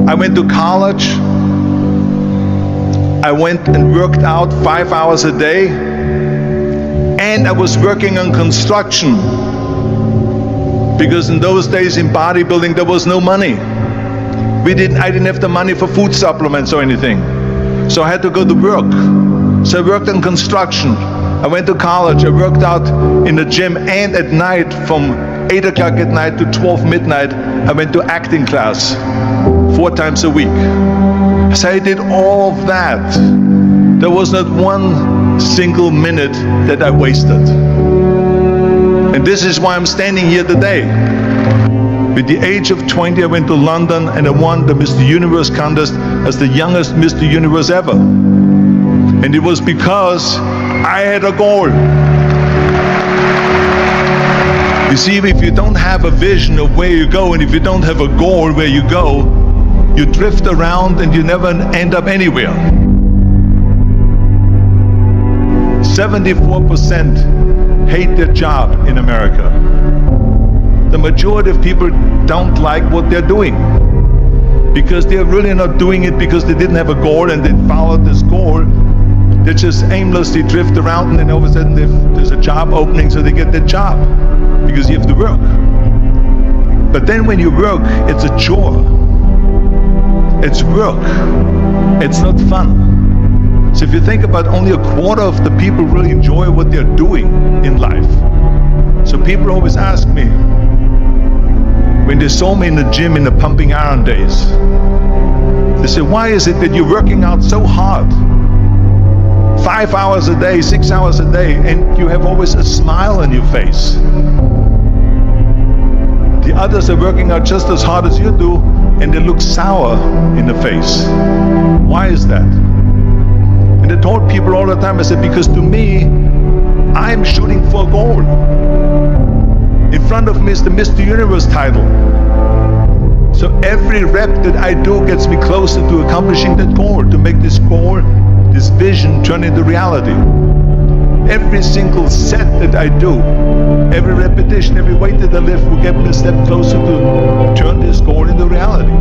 I went to college. I went and worked out 5 hours a day, and I was working on construction, because in those days in bodybuilding there was no money. I didn't have the money for food supplements or anything, so I had to go to work. So I worked on construction. I went to college. I worked out in the gym, and at night from 8 o'clock at night to 12 midnight, I went to acting class 4 times a week. So I did all of that. There was not one single minute that I wasted. And this is why I'm standing here today. With the age of 20, I went to London and I won the Mr. Universe contest as the youngest Mr. Universe ever. And it was because I had a goal. You see, if you don't have a vision of where you go, and if you don't have a goal where you go, you drift around and you never end up anywhere. 74% hate their job in America. The majority of people don't like what they're doing, because they're really not doing it because they didn't have a goal and they followed this goal. They just aimlessly drift around, and then all of a sudden there's a job opening, so they get that job because you have to work. But then when you work, it's a chore. It's work. It's not fun. So if you think about, only a quarter of the people really enjoy what they're doing in life. So people always ask me, when they saw me in the gym in the pumping iron days, they say, why is it that you're working out so hard? 5 hours a day, 6 hours a day, and you have always a smile on your face. The others are working out just as hard as you do, and they look sour in the face. Why is that? And I told people all the time, I said, because to me, I'm shooting for a goal. In front of me is the Mr. Universe title. So every rep that I do gets me closer to accomplishing that goal, to make this goal, this vision, turn into reality. Every single set that I do, every repetition, every weight that I lift will get me a step closer to turn this goal into reality.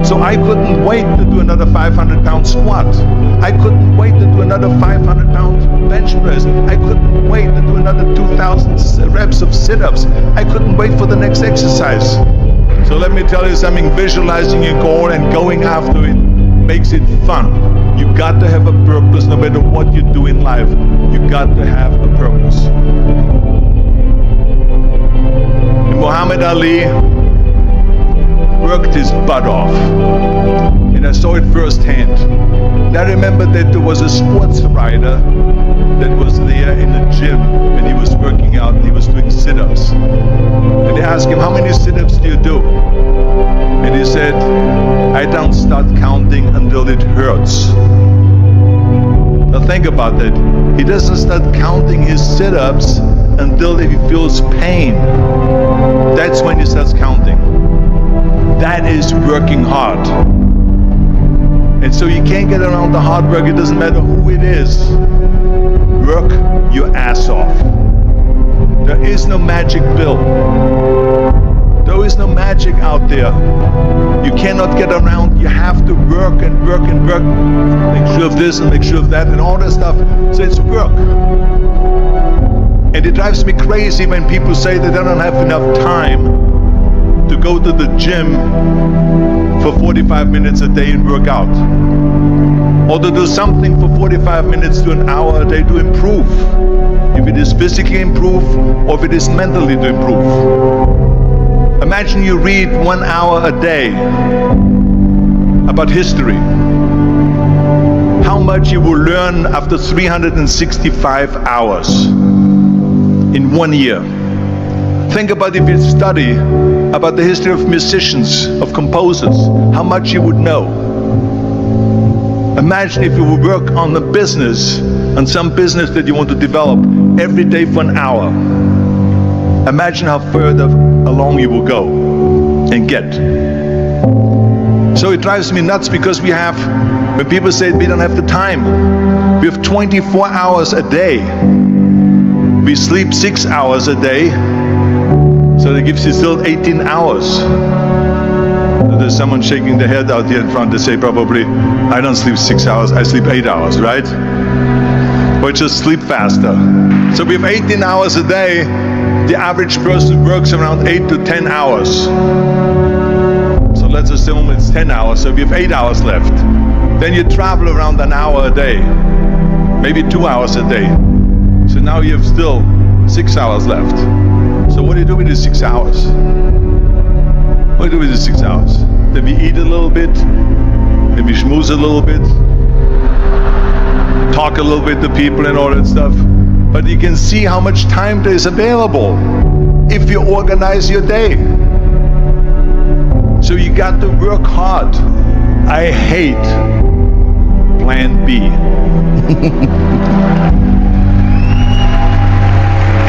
So I couldn't wait to do another 500-pound squat. I couldn't wait to do another 500-pound bench press. I couldn't wait to do another 2,000 reps of sit-ups. I couldn't wait for the next exercise. So let me tell you something, visualizing your goal and going after it makes it fun. You got to have a purpose. No matter what you do in life, you got to have a purpose. And Muhammad Ali worked his butt off, and I saw it firsthand. And I remember that there was a sports writer that was there in the gym when he was working out and he was doing sit-ups. And they asked him, how many sit-ups do you do? And he said, I don't start counting until it hurts. Now think about that. He doesn't start counting his sit-ups until he feels pain. That's when he starts counting. That is working hard. And so you can't get around the hard work. It doesn't matter who it is. Work your ass off. There is no magic pill. There is no magic out there. You cannot get around. You have to work and work and work. Make sure of this and make sure of that and all that stuff. So it's work. And it drives me crazy when people say that they don't have enough time to go to the gym for 45 minutes a day and work out. Or to do something for 45 minutes to an hour a day to improve. If it is physically improve or if it is mentally to improve. Imagine you read 1 hour a day about history. How much you will learn after 365 hours in 1 year. Think about if you study about the history of musicians, of composers, how much you would know. Imagine if you would work on a business, on some business that you want to develop every day for an hour. Imagine how further along you will go and get. So it drives me nuts because when people say we don't have the time, we have 24 hours a day. We sleep 6 hours a day, so that gives you still 18 hours. So there's someone shaking their head out here in front. They say probably, I don't sleep 6 hours, I sleep 8 hours, right? Or just sleep faster. So we have 18 hours a day. The average person works around 8 to 10 hours. So let's assume it's 10 hours, so we have 8 hours left. Then you travel around an hour a day, maybe 2 hours a day. So now you have still 6 hours left. So what do you do with the 6 hours? What do we do with the 6 hours? Then we eat a little bit, then we schmooze a little bit, talk a little bit to people and all that stuff. But you can see how much time there is available if you organize your day. So you got to work hard. I hate plan B.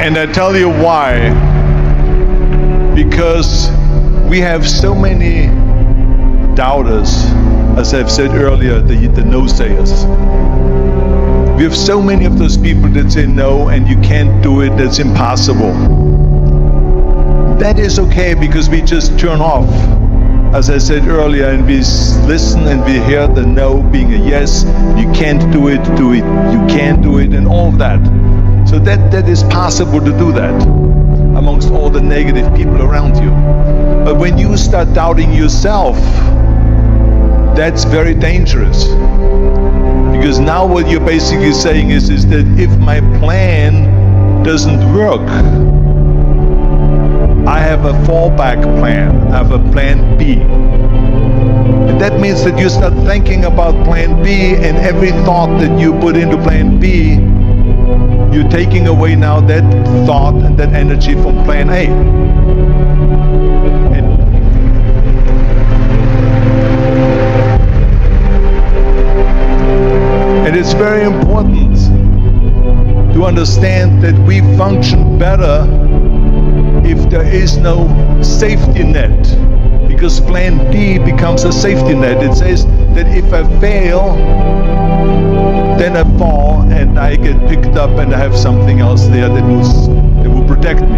And I tell you why. Because we have so many doubters, as I've said earlier, the no-sayers. We have so many of those people that say no and you can't do it, that's impossible. That is okay because we just turn off, as I said earlier, and we listen and we hear the no being a yes. You can't do it, you can't do it, and all of that. So that is possible to do that amongst all the negative people around you. But when you start doubting yourself, that's very dangerous. Because now what you're basically saying is that if my plan doesn't work, I have a fallback plan, I have a plan B. And that means that you start thinking about plan B, and every thought that you put into plan B, you're taking away now that thought and that energy from plan A. And it's very important to understand that we function better if there is no safety net, because plan B becomes a safety net. It says that if I fail, then I fall and I get picked up and I have something else there that will protect me.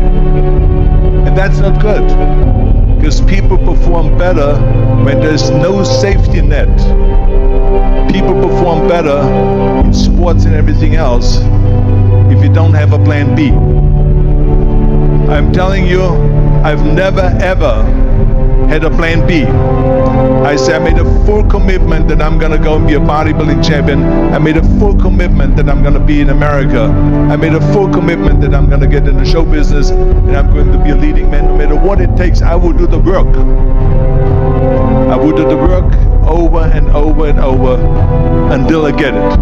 And that's not good, because people perform better when there's no safety net. People perform better in sports and everything else if you don't have a plan B. I'm telling you, I've never ever had a plan B. I said I made a full commitment that I'm gonna go and be a bodybuilding champion. I made a full commitment that I'm gonna be in America. I made a full commitment that I'm gonna get in the show business and I'm going to be a leading man. No matter what it takes, I will do the work. I will do the work over and over and over until I get it.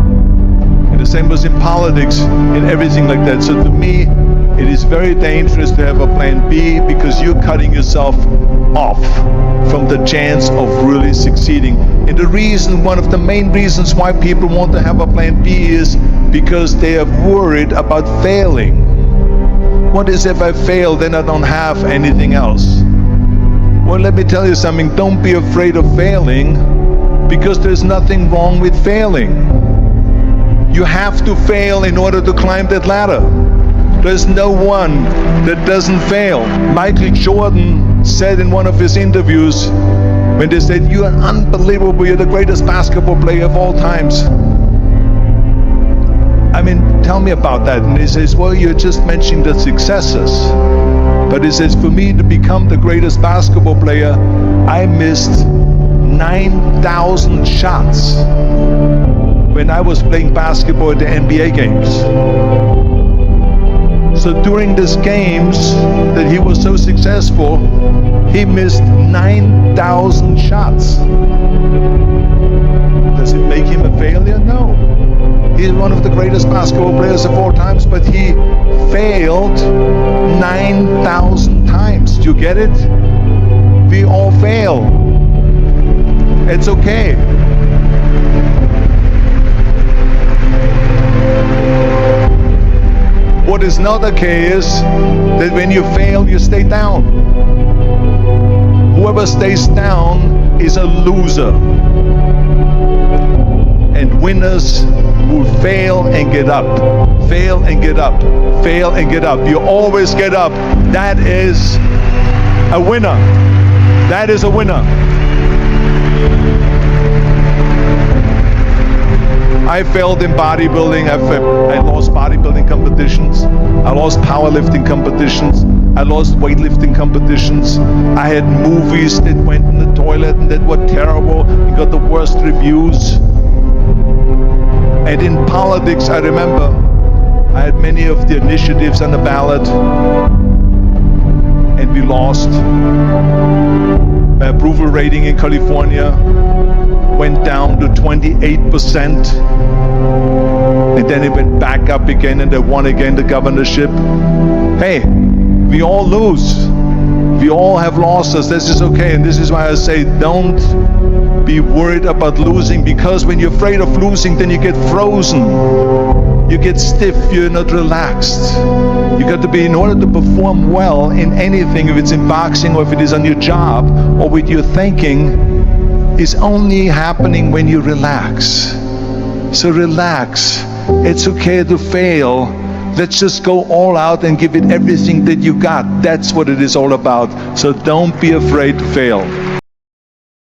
And the same was in politics, in everything like that. So to me, it is very dangerous to have a plan B, because you're cutting yourself off from the chance of really succeeding. And the reason, one of the main reasons why people want to have a plan B is because they are worried about failing. What is if I fail, then I don't have anything else? Well, let me tell you something, don't be afraid of failing, because there's nothing wrong with failing. You have to fail in order to climb that ladder. There's no one that doesn't fail. Michael Jordan said in one of his interviews, when they said, "You are unbelievable, you're the greatest basketball player of all times." I mean, tell me about that. And he says, well, you're just mentioning the successes. But he says, for me to become the greatest basketball player, I missed 9,000 shots when I was playing basketball at the NBA games. So during these games that he was so successful, he missed 9,000 shots. Does it make him a failure? No. He's one of the greatest basketball players of all times, but he failed 9,000 times. Do you get it? We all fail. It's okay. What is not okay is that when you fail, you stay down. Whoever stays down is a loser. And winners will fail and get up. Fail and get up. Fail and get up. You always get up. That is a winner. That is a winner. I failed in bodybuilding. I lost bodybuilding competitions. I lost powerlifting competitions. I lost weightlifting competitions. I had movies that went in the toilet and that were terrible and got the worst reviews. And in politics, I remember I had many of the initiatives on the ballot and we lost. My approval rating in California went down to 28%, and then it went back up again and I won again the governorship. Hey, we all lose. We all have losses. This is okay, and this is why I say don't be worried about losing, because when you're afraid of losing, then you get frozen. You get stiff, you're not relaxed. You got to be, in order to perform well in anything, if it's in boxing or if it is on your job or with your thinking, is only happening when you relax. So relax. It's okay to fail. Let's just go all out and give it everything that you got. That's what it is all about. So don't be afraid to fail.